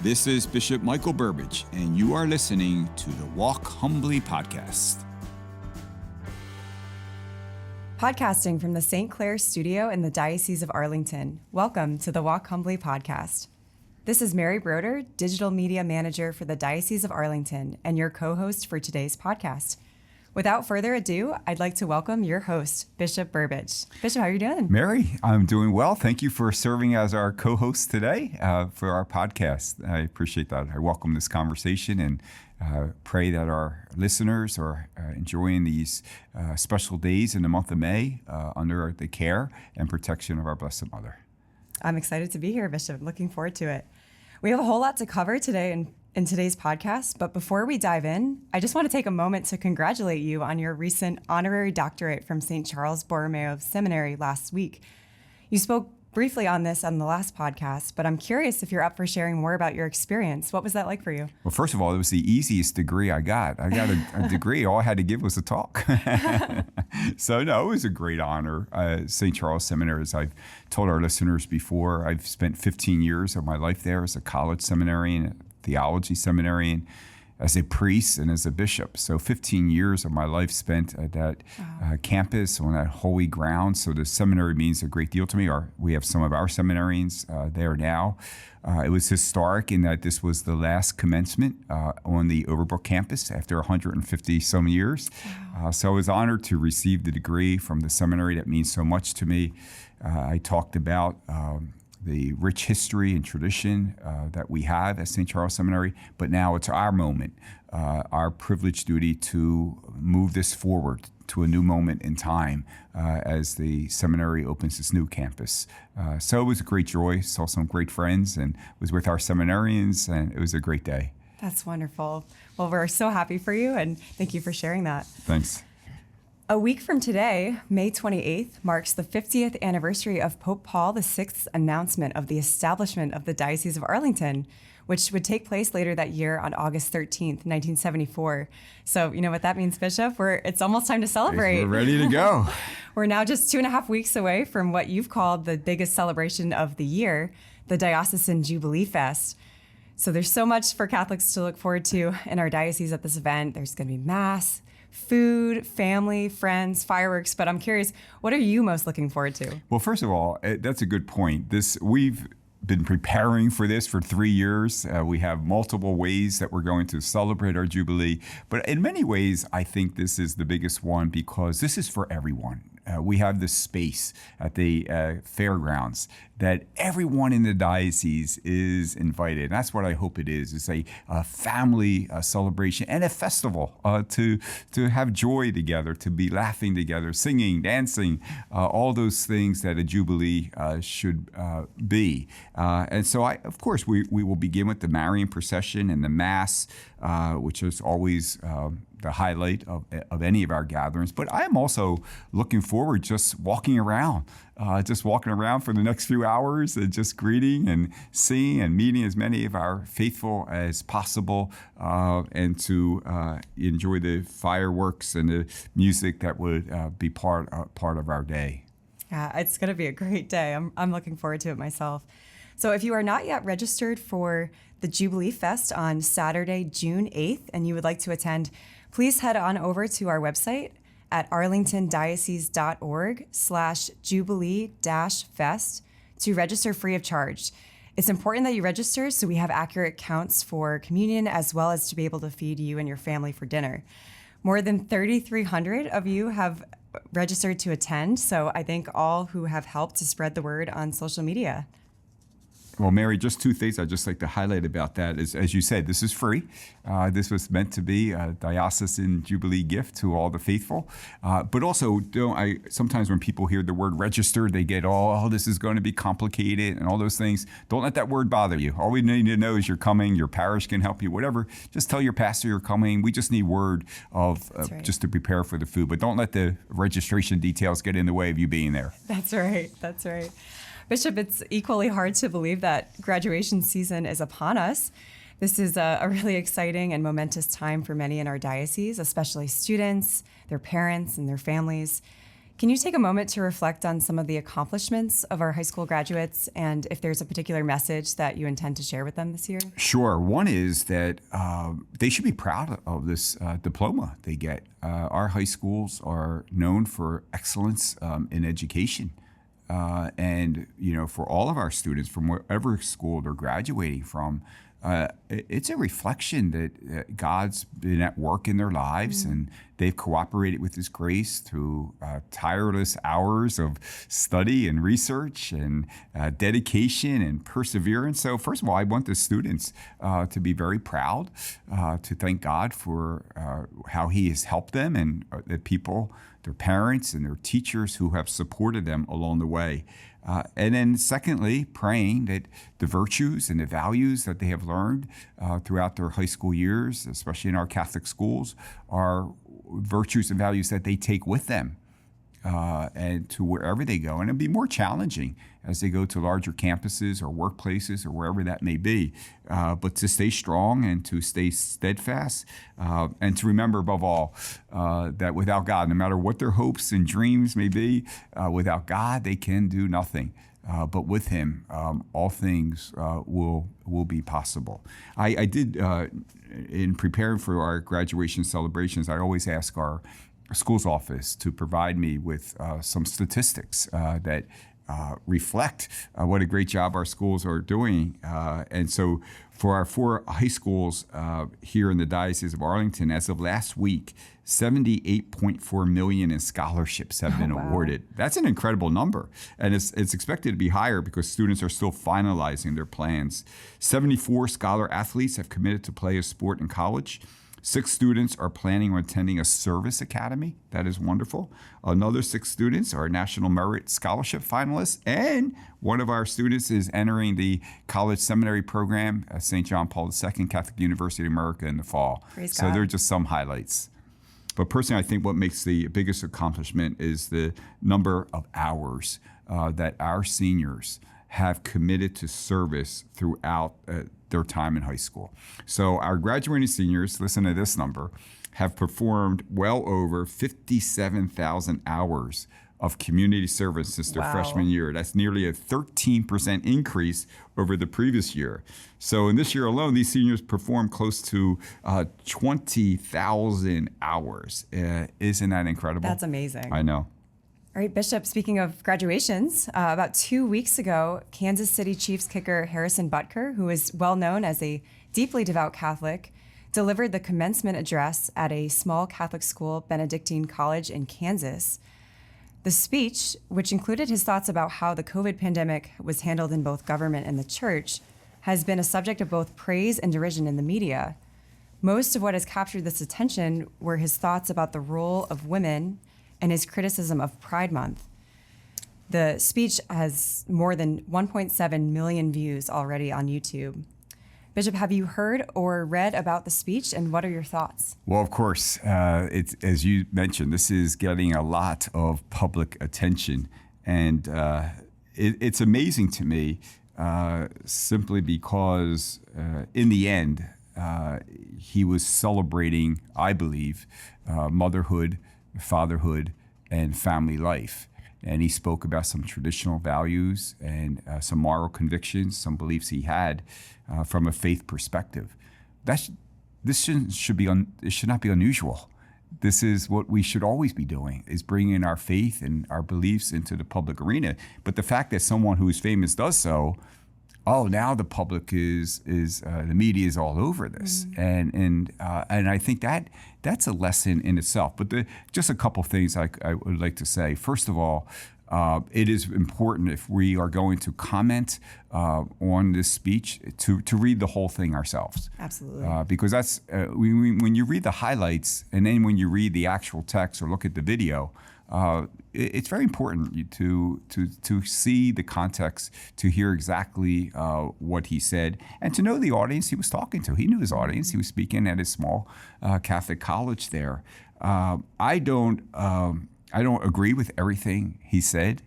This is Bishop Michael Burbidge, and you are listening to the Walk Humbly podcast. Podcasting from the St. Clair studio in the Diocese of Arlington. Welcome to the Walk Humbly podcast. This is Mary Broder, Digital Media Manager for the Diocese of Arlington, and your co-host for today's podcast. Without further ado, I'd like to welcome your host, Bishop Burbidge. Bishop, how are you doing? Mary, I'm doing well. Thank you for serving as our co-host today for our podcast. I appreciate that. I welcome this conversation and pray that our listeners are enjoying these special days in the month of May under the care and protection of our Blessed Mother. I'm excited to be here, Bishop. Looking forward to it. We have a whole lot to cover today in today's podcast, but before we dive in, I just want to take a moment to congratulate you on your recent honorary doctorate from St. Charles Borromeo Seminary last week. You spoke briefly on this on the last podcast, but I'm curious if you're up for sharing more about your experience. What was that like for you? Well, first of all, it was the easiest degree I got. I got a degree. All I had to give was a talk. So, no, it was a great honor. St. Charles Seminary, as I've told our listeners before, I've spent 15 years of my life there as a college seminarian, theology seminarian, as a priest, and as a bishop. So 15 years of my life spent at that campus on that holy ground. So the seminary means a great deal to me. We have some of our seminarians there now. It was historic in that this was the last commencement on the Overbrook campus after 150 some years. So I was honored to receive the degree from the seminary. That means so much to me. I talked about the rich history and tradition that we have at St. Charles Seminary, but now it's our moment, our privileged duty to move this forward to a new moment in time as the seminary opens its new campus. So it was a great joy, saw some great friends, and was with our seminarians, and it was a great day. That's wonderful. Well, we're so happy for you, and thank you for sharing that. Thanks. A week from today, May 28th, marks the 50th anniversary of Pope Paul VI's announcement of the establishment of the Diocese of Arlington, which would take place later that year on August 13th, 1974. So you know what that means, Bishop? It's almost time to celebrate. We're ready to go. We're now just 2.5 weeks away from what you've called the biggest celebration of the year, the Diocesan Jubilee Fest. So there's so much for Catholics to look forward to in our diocese at this event. There's going to be Mass, food, family, friends, fireworks, but I'm curious, what are you most looking forward to? Well, first of all, that's a good point. We've been preparing for this for 3 years. We have multiple ways that we're going to celebrate our Jubilee, but in many ways, I think this is the biggest one because this is for everyone. We have this space at the fairgrounds that everyone in the diocese is invited. And that's what I hope it is. It's a family celebration and a festival to have joy together, to be laughing together, singing, dancing, all those things that a Jubilee should be. And so, of course, we will begin with the Marian procession and the Mass, which is always the highlight of any of our gatherings. But I am also looking forward just walking around for the next few hours and just greeting and seeing and meeting as many of our faithful as possible and to enjoy the fireworks and the music that would be part of our day. Yeah, it's going to be a great day. I'm looking forward to it myself. So if you are not yet registered for the Jubilee Fest on Saturday, June 8th, and you would like to attend, please head on over to our website at arlingtondiocese.org/jubilee-fest to register free of charge. It's important that you register so we have accurate counts for communion as well as to be able to feed you and your family for dinner. More than 3,300 of you have registered to attend, so I thank all who have helped to spread the word on social media. Well, Mary, just two things I'd just like to highlight about that is, as you said, this is free. This was meant to be a diocesan Jubilee gift to all the faithful. But also, sometimes when people hear the word register, they get, this is going to be complicated and all those things. Don't let that word bother you. All we need to know is you're coming, your parish can help you, whatever. Just tell your pastor you're coming. We just need word of right. Just to prepare for the food. But don't let the registration details get in the way of you being there. That's right. Bishop, it's equally hard to believe that graduation season is upon us. This is a really exciting and momentous time for many in our diocese, especially students, their parents, and their families. Can you take a moment to reflect on some of the accomplishments of our high school graduates and if there's a particular message that you intend to share with them this year? Sure. One is that they should be proud of this diploma they get. Our high schools are known for excellence in education. And, for all of our students from whatever school they're graduating from, it's a reflection that God's been at work in their lives, and they've cooperated with His grace through tireless hours of study and research and dedication and perseverance. So first of all, I want the students to be very proud, to thank God for how He has helped them and the people, their parents and their teachers who have supported them along the way. And then secondly, praying that the virtues and the values that they have learned throughout their high school years, especially in our Catholic schools, are virtues and values that they take with them and to wherever they go. And it'll be more challenging as they go to larger campuses or workplaces or wherever that may be. But to stay strong and to stay steadfast and to remember above all that without God, no matter what their hopes and dreams may be, without God, they can do nothing. But with Him, all things will be possible. I did, in preparing for our graduation celebrations, I always ask our school's office to provide me with some statistics that reflect what a great job our schools are doing. And so for our 4 high schools here in the Diocese of Arlington, as of last week, $78.4 million in scholarships have been awarded. That's an incredible number. And it's expected to be higher because students are still finalizing their plans. 74 scholar athletes have committed to play a sport in college. 6 students are planning on attending a service academy. That is wonderful. Another 6 students are National Merit Scholarship finalists. And one of our students is entering the college seminary program at St. John Paul II Catholic University of America in the fall. Praise so God. They're just some highlights. But personally, I think what makes the biggest accomplishment is the number of hours that our seniors have committed to service throughout their time in high school. So our graduating seniors, listen to this number, have performed well over 57,000 hours of community service since their freshman year. That's nearly a 13% increase over the previous year. So in this year alone, these seniors performed close to 20,000 hours. Isn't that incredible? That's amazing. I know. All right, Bishop, speaking of graduations, about 2 weeks ago, Kansas City Chiefs kicker Harrison Butker, who is well known as a deeply devout Catholic, delivered the commencement address at a small Catholic school, Benedictine College in Kansas. The speech, which included his thoughts about how the COVID pandemic was handled in both government and the church, has been a subject of both praise and derision in the media. Most of what has captured this attention were his thoughts about the role of women and his criticism of Pride Month. The speech has more than 1.7 million views already on YouTube. Bishop, have you heard or read about the speech, and what are your thoughts? Well, of course, it's, as you mentioned, this is getting a lot of public attention, and it's amazing to me simply because in the end, he was celebrating, I believe, motherhood, fatherhood, and family life. And he spoke about some traditional values and some moral convictions, some beliefs he had from a faith perspective. This should not be unusual. This is what we should always be doing, is bringing our faith and our beliefs into the public arena. But the fact that someone who is famous does so, now the public the media is all over this, and I think that's a lesson in itself. But just a couple things I would like to say. First of all, it is important if we are going to comment on this speech to read the whole thing ourselves. Absolutely. Because that's when you read the highlights and then when you read the actual text or look at the video. It's very important to see the context, to hear exactly what he said, and to know the audience he was talking to. He knew his audience. He was speaking at a small Catholic college there. I don't agree with everything he said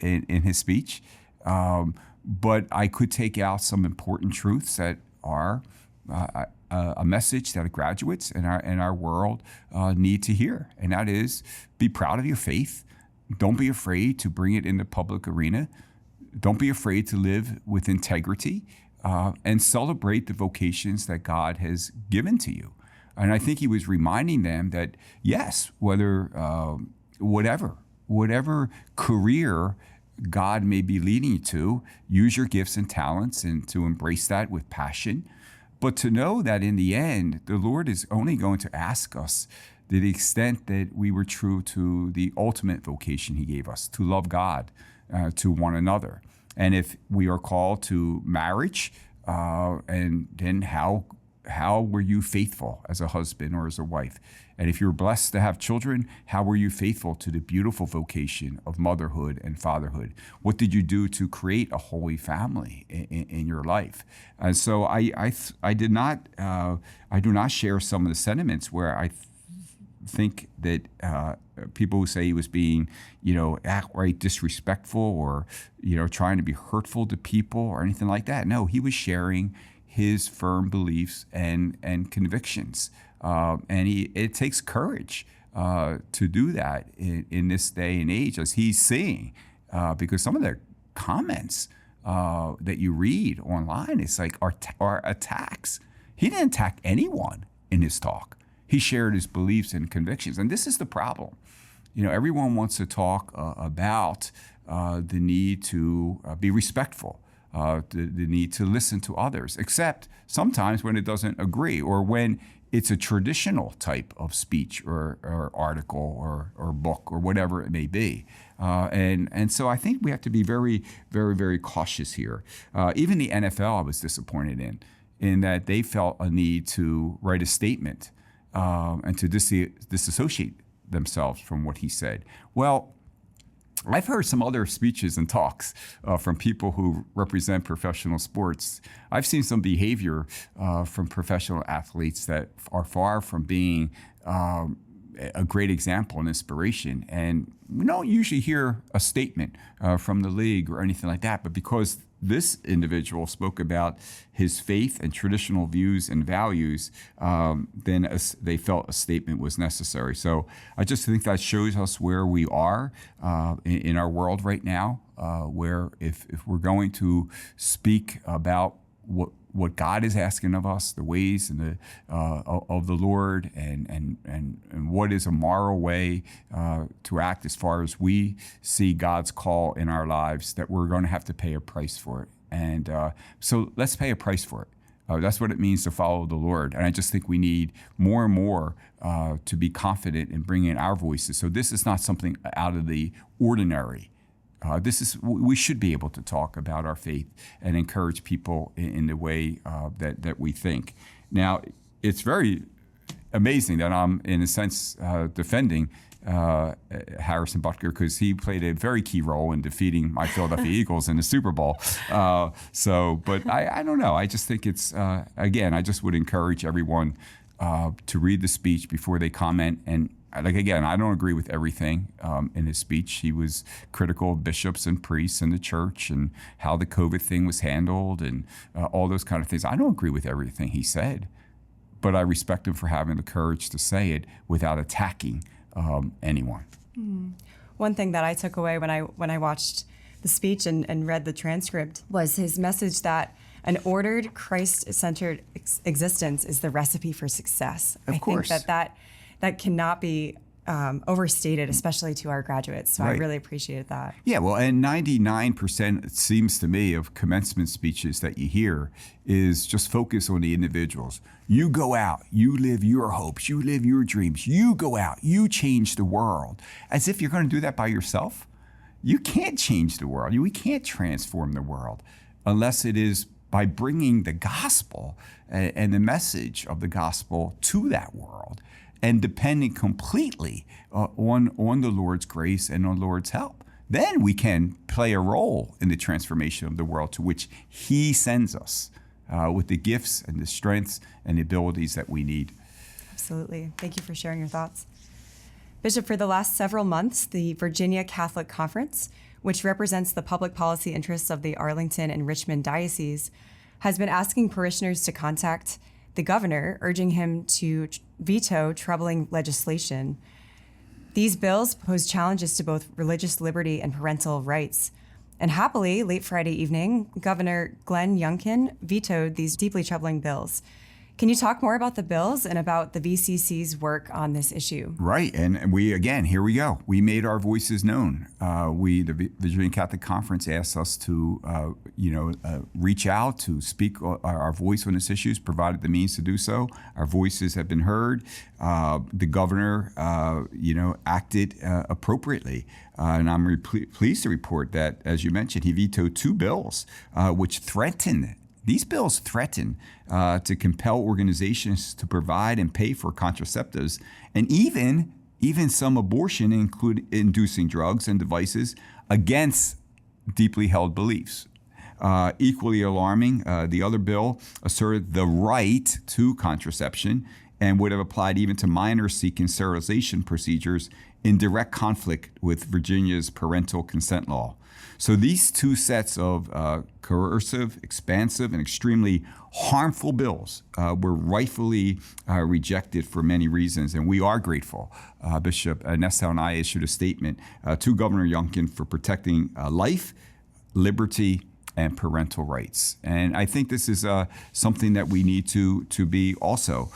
in his speech, but I could take out some important truths that are a message that graduates in our world need to hear, and that is: be proud of your faith, don't be afraid to bring it in the public arena. Don't be afraid to live with integrity and celebrate the vocations that God has given to you. And I think he was reminding them that, yes, whatever career God may be leading you to, use your gifts and talents and to embrace that with passion. But to know that in the end, the Lord is only going to ask us to the extent that we were true to the ultimate vocation he gave us, to love God, to one another. And if we are called to marriage, and then how were you faithful as a husband or as a wife? And if you're blessed to have children, how were you faithful to the beautiful vocation of motherhood and fatherhood? What did you do to create a holy family in your life? And so I do not share some of the sentiments where I think that people who say he was being, outright disrespectful or, trying to be hurtful to people or anything like that. No, he was sharing his firm beliefs and convictions. And it takes courage to do that in this day and age, as he's seeing, because some of the comments that you read online, it's like are attacks. He didn't attack anyone in his talk. He shared his beliefs and convictions. And this is the problem. Everyone wants to talk about the need to be respectful, the need to listen to others, except sometimes when it doesn't agree or when it's a traditional type of speech or article or book or whatever it may be. And so I think we have to be very, very, very cautious here. Even the NFL I was disappointed in that they felt a need to write a statement and to disassociate themselves from what he said. Well, I've heard some other speeches and talks from people who represent professional sports. I've seen some behavior from professional athletes that are far from being a great example and inspiration. And we don't usually hear a statement from the league or anything like that, but because this individual spoke about his faith and traditional views and values, then they felt a statement was necessary. So I just think that shows us where we are in our world right now, where if we're going to speak about what God is asking of us, the ways and of the Lord, and what is a moral way to act as far as we see God's call in our lives, that we're going to have to pay a price for it. And so let's pay a price for it. That's what it means to follow the Lord. And I just think we need more and more to be confident in bringing our voices. So this is not something out of the ordinary. We should be able to talk about our faith and encourage people in the way that we think. Now, it's very amazing that I'm, in a sense, defending Harrison Butker, because he played a very key role in defeating my Philadelphia Eagles in the Super Bowl. But I don't know. I just think it's, again, I just would encourage everyone to read the speech before they comment. And again, I don't agree with everything in his speech. He was critical of bishops and priests in the church and how the COVID thing was handled and all those kind of things. I don't agree with everything he said, but I respect him for having the courage to say it without attacking anyone. One thing that I took away when I watched the speech and read the transcript was his message that an ordered, Christ-centered existence is the recipe for success. Of course. I think that cannot be overstated, especially to our graduates. So right. I really appreciated that. Yeah, well, and 99%, it seems to me, of commencement speeches that you hear is just focus on the individuals. You go out, you live your hopes, you live your dreams, you go out, you change the world. As if you're going to do that by yourself. You can't change the world. We can't transform the world unless it is by bringing the gospel and the message of the gospel to that world, and depending completely on the Lord's grace and on the Lord's help. Then we can play a role in the transformation of the world to which he sends us with the gifts and the strengths and the abilities that we need. Absolutely. Thank you for sharing your thoughts. Bishop, for the last several months, the Virginia Catholic Conference, which represents the public policy interests of the Arlington and Richmond dioceses, has been asking parishioners to contact the governor, urging him to veto troubling legislation. These bills pose challenges to both religious liberty and parental rights. And happily, late Friday evening, Governor Glenn Youngkin vetoed these deeply troubling bills. Can you talk more about the bills and about the VCC's work on this issue? Right. And we, again, here we go. We made our voices known. The Virginia Catholic Conference asked us to, reach out to speak our voice on this issue, provided the means to do so. Our voices have been heard. The governor, acted appropriately. And I'm pleased to report that, as you mentioned, he vetoed two bills which threaten. These bills threaten to compel organizations to provide and pay for contraceptives, and even some abortion, include inducing drugs and devices against deeply held beliefs. Equally alarming, the other bill asserted the right to contraception and would have applied even to minors seeking sterilization procedures in direct conflict with Virginia's parental consent law. So these two sets of coercive, expansive, and extremely harmful bills were rightfully rejected for many reasons, and we are grateful. Bishop Nesta and I issued a statement to Governor Youngkin for protecting life, liberty, and parental rights. And I think this is something that we need to be also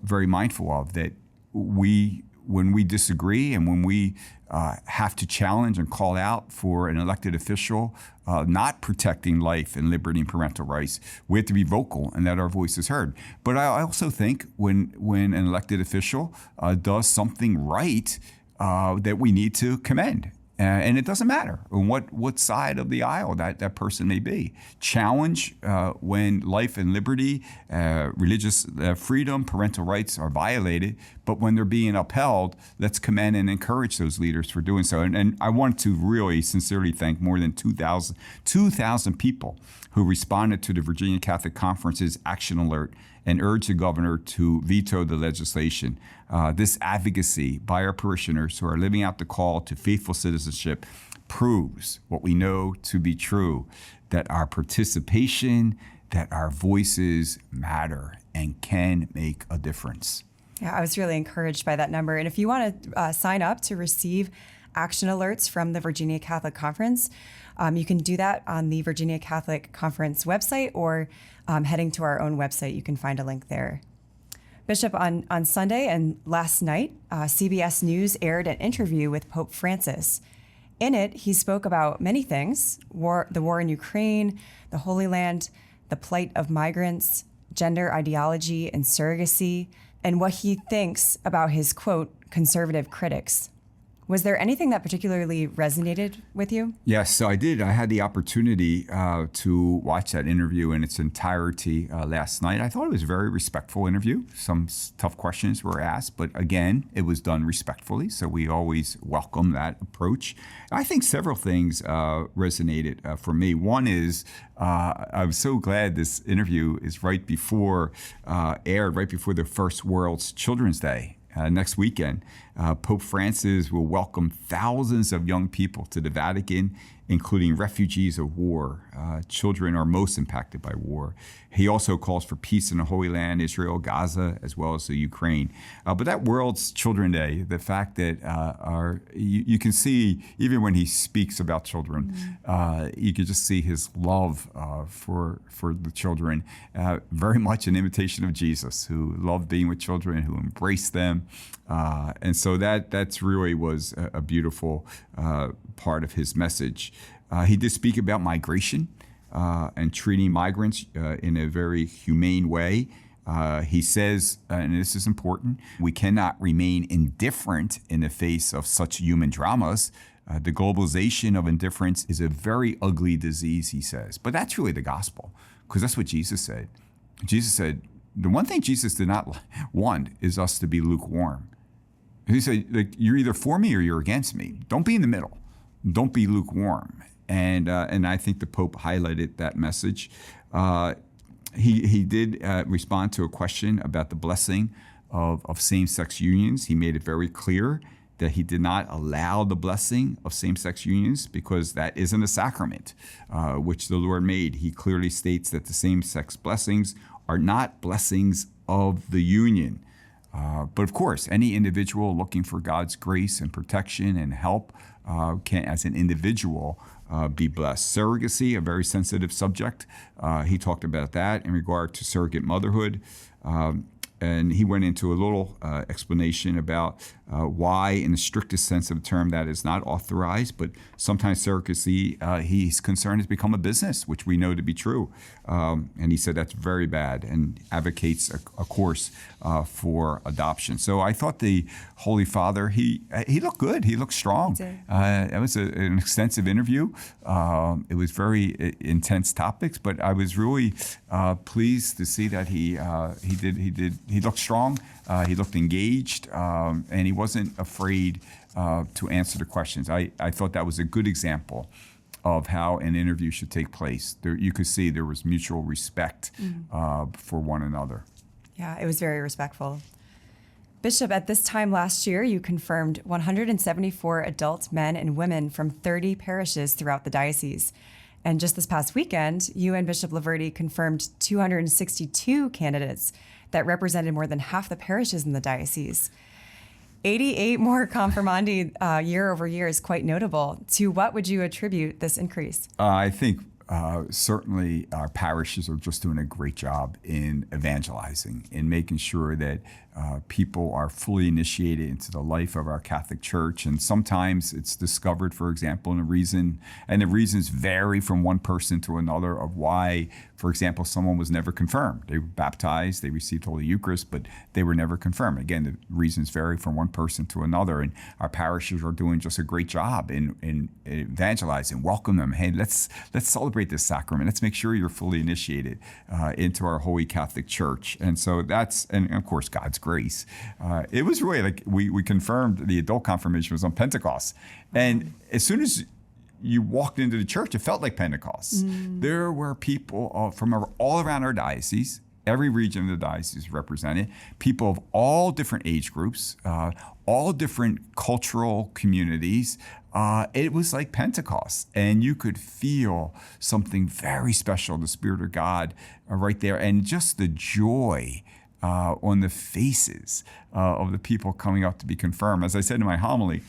very mindful of, that when we disagree and when we have to challenge and call out for an elected official not protecting life and liberty and parental rights, we have to be vocal and that our voice is heard. But I also think when an elected official does something right, that we need to commend. And it doesn't matter on what side of the aisle that person may be. Challenge when life and liberty, religious freedom, parental rights are violated. But when they're being upheld, let's commend and encourage those leaders for doing so. And I want to really sincerely thank more than 2,000 people who responded to the Virginia Catholic Conference's action alert and urged the governor to veto the legislation. This advocacy by our parishioners who are living out the call to faithful citizenship proves what we know to be true, that our participation, that our voices matter and can make a difference. Yeah, I was really encouraged by that number. And if you want to sign up to receive action alerts from the Virginia Catholic Conference, you can do that on the Virginia Catholic Conference website, or heading to our own website. You can find a link there. Bishop, on Sunday and last night, CBS News aired an interview with Pope Francis. In it, he spoke about many things: the war in Ukraine, the Holy Land, the plight of migrants, gender ideology and surrogacy, and what he thinks about his, quote, conservative critics. Was there anything that particularly resonated with you? Yes, so I did. I had the opportunity to watch that interview in its entirety last night. I thought it was a very respectful interview. Some tough questions were asked, but again, it was done respectfully, so we always welcome that approach. I think several things resonated for me. One is I'm so glad this interview is aired right before the first World's Children's Day. Next weekend, Pope Francis will welcome thousands of young people to the Vatican, including refugees of war. Children are most impacted by war. He also calls for peace in the Holy Land, Israel, Gaza, as well as the Ukraine. But that World's Children's Day, the fact that you can see, even when he speaks about children, you can just see his love for the children, very much an imitation of Jesus, who loved being with children, who embraced them. And so that's really was a beautiful part of his message. He did speak about migration and treating migrants in a very humane way. He says, and this is important, we cannot remain indifferent in the face of such human dramas. The globalization of indifference is a very ugly disease, he says. But that's really the gospel, because that's what Jesus said. Jesus said, the one thing Jesus did not want is us to be lukewarm. He said, like, you're either for me or you're against me. Don't be in the middle. Don't be lukewarm. And I think the Pope highlighted that message. He did respond to a question about the blessing of same-sex unions. He made it very clear that he did not allow the blessing of same-sex unions because that isn't a sacrament, which the Lord made. He clearly states that the same-sex blessings are not blessings of the union. But of course, any individual looking for God's grace and protection and help can, as an individual, be blessed. Surrogacy, a very sensitive subject. He talked about that in regard to surrogate motherhood. And he went into a little explanation about why, in the strictest sense of the term, that is not authorized. But sometimes surrogacy, he's concerned, has become a business, which we know to be true. And he said that's very bad and advocates a course for adoption. So I thought the Holy Father, he looked good. He looked strong. It was an extensive interview. It was very intense topics, but I was really pleased to see that he looked strong. He looked engaged, and he wasn't afraid to answer the questions. I thought that was a good example of how an interview should take place. You could see there was mutual respect for one another. Yeah, it was very respectful. Bishop, at this time last year, you confirmed 174 adult men and women from 30 parishes throughout the diocese. And just this past weekend, you and Bishop Laverty confirmed 262 candidates that represented more than half the parishes in the diocese. 88 more confirmandi year over year is quite notable. To what would you attribute this increase? I think certainly our parishes are just doing a great job in evangelizing, in making sure that people are fully initiated into the life of our Catholic Church. And sometimes it's discovered, for example, and the reasons vary from one person to another of why, for example, someone was never confirmed. They were baptized, they received Holy Eucharist, but they were never confirmed. Again, the reasons vary from one person to another, and our parishes are doing just a great job in evangelizing. Welcome them. Hey, let's celebrate this sacrament. Let's make sure you're fully initiated into our Holy Catholic Church. And so and of course, God's grace. It was really like we confirmed the adult confirmation was on Pentecost. And as soon as you walked into the church, it felt like Pentecost. There were people from all around our diocese, every region of the diocese represented, people of all different age groups, all different cultural communities. It was like Pentecost, and you could feel something very special, the Spirit of God right there, and just the joy on the faces of the people coming up to be confirmed. As I said in my homily,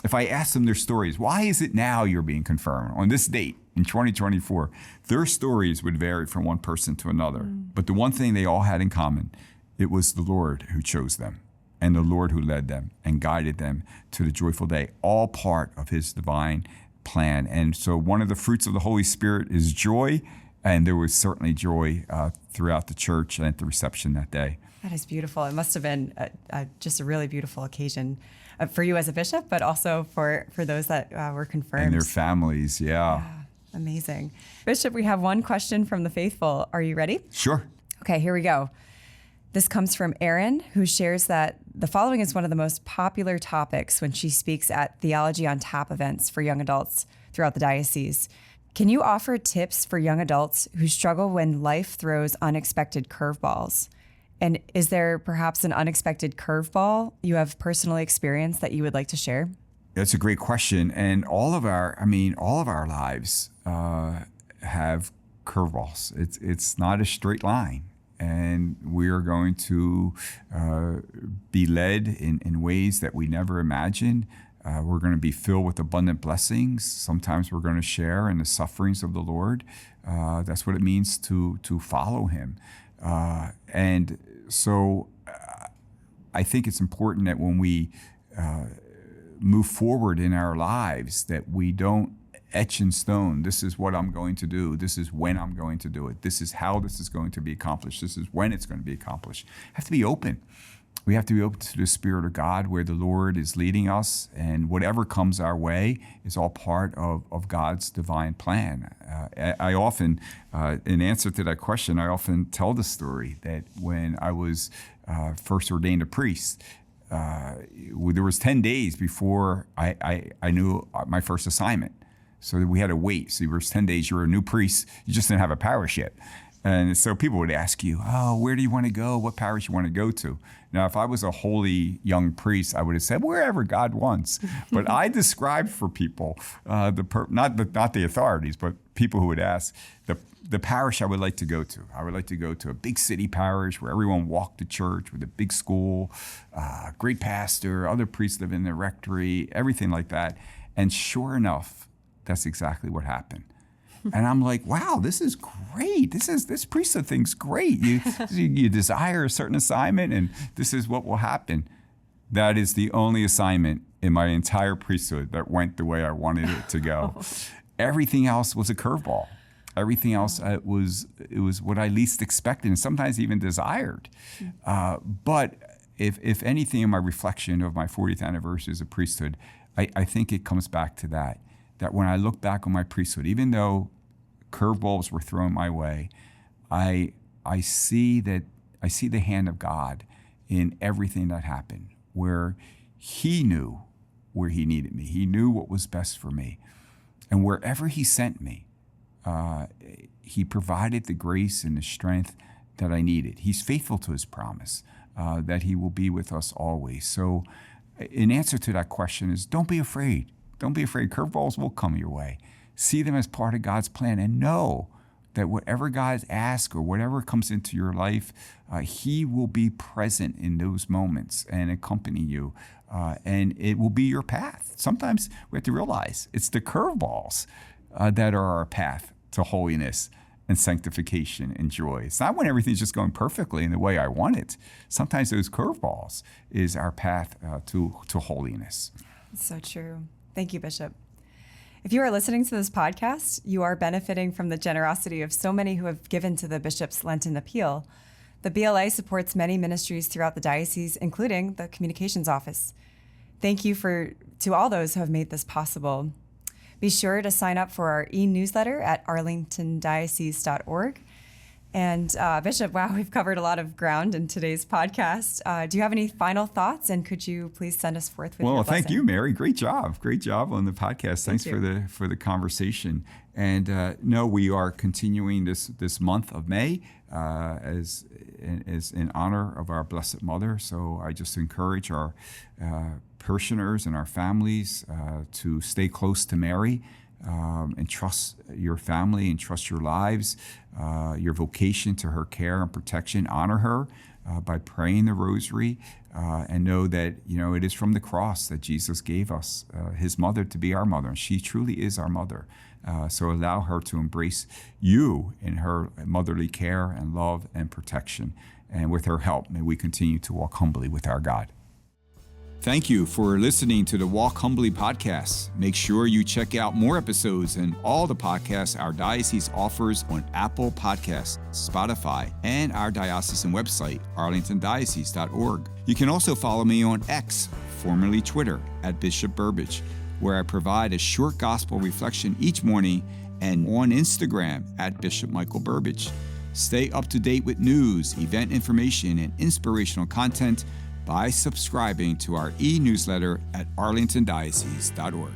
if I ask them their stories, why is it now you're being confirmed on this date in 2024? Their stories would vary from one person to another. But the one thing they all had in common, it was the Lord who chose them and the Lord who led them and guided them to the joyful day, all part of his divine plan. And so one of the fruits of the Holy Spirit is joy, and there was certainly joy throughout the church and at the reception that day. That is beautiful. It must have been just a really beautiful occasion for you as a bishop, but also for those that were confirmed. And their families, yeah. Amazing. Bishop, we have one question from the faithful. Are you ready? Sure. Okay, here we go. This comes from Erin, who shares that the following is one of the most popular topics when she speaks at Theology on Tap events for young adults throughout the diocese. Can you offer tips for young adults who struggle when life throws unexpected curveballs? And is there perhaps an unexpected curveball you have personally experienced that you would like to share? That's a great question. And all of our lives have curveballs. It's not a straight line. And we are going to be led in ways that we never imagined. We're going to be filled with abundant blessings. Sometimes we're going to share in the sufferings of the Lord. That's what it means to follow him. And so I think it's important that when we move forward in our lives, that we don't etch in stone, this is what I'm going to do, this is when I'm going to do it, this is how this is going to be accomplished, this is when it's going to be accomplished. Have to be open. We have to be open to the Spirit of God, where the Lord is leading us, and whatever comes our way is all part of God's divine plan. I often, in answer to that question, I often tell the story that when I was first ordained a priest, there was 10 days before I knew my first assignment. So we had to wait. So there was 10 days, you were a new priest, you just didn't have a parish yet. And so people would ask you, oh, where do you want to go? What parish you want to go to? Now, if I was a holy young priest, I would have said wherever God wants. But I described for people, not the authorities, but people who would ask, the parish I would like to go to. I would like to go to a big city parish where everyone walked to church, with a big school, great pastor, other priests live in the rectory, everything like that. And sure enough, that's exactly what happened. And I'm like, wow, this is great. This priesthood thing's great. You desire a certain assignment, and this is what will happen. That is the only assignment in my entire priesthood that went the way I wanted it to go. Everything else was a curveball. Everything else it was what I least expected and sometimes even desired. But if anything, in my reflection of my 40th anniversary as a priesthood, I think it comes back to that when I look back on my priesthood, even though curveballs were thrown my way, I see the hand of God in everything that happened, where He knew where He needed me. He knew what was best for me. And wherever He sent me, He provided the grace and the strength that I needed. He's faithful to His promise that He will be with us always. So in answer to that question is, don't be afraid. Don't be afraid. Curveballs will come your way. See them as part of God's plan and know that whatever God asks or whatever comes into your life, He will be present in those moments and accompany you. And it will be your path. Sometimes we have to realize it's the curveballs that are our path to holiness and sanctification and joy. It's not when everything's just going perfectly in the way I want it. Sometimes those curveballs is our path to holiness. It's so true. Thank you, Bishop. If you are listening to this podcast, you are benefiting from the generosity of so many who have given to the Bishop's Lenten Appeal. The BLA supports many ministries throughout the diocese, including the Communications Office. Thank you to all those who have made this possible. Be sure to sign up for our e-newsletter at arlingtondiocese.org. And Bishop, wow, we've covered a lot of ground in today's podcast. Do you have any final thoughts? And could you please send us forth with your blessing? Thank you, Mary. Great job on the podcast. Thanks for the conversation. And no, we are continuing this month of May as in honor of our Blessed Mother. So I just encourage our parishioners and our families to stay close to Mary. And trust your family and trust your lives, your vocation to her care and protection. Honor her by praying the rosary and know that, it is from the cross that Jesus gave us His mother to be our mother. And she truly is our mother. So allow her to embrace you in her motherly care and love and protection. And with her help, may we continue to walk humbly with our God. Thank you for listening to the Walk Humbly podcast. Make sure you check out more episodes and all the podcasts our diocese offers on Apple Podcasts, Spotify, and our diocesan website, arlingtondiocese.org. You can also follow me on X, formerly Twitter, at Bishop Burbidge, where I provide a short gospel reflection each morning, and on Instagram at Bishop Michael Burbidge. Stay up to date with news, event information, and inspirational content by subscribing to our e-newsletter at arlingtondiocese.org.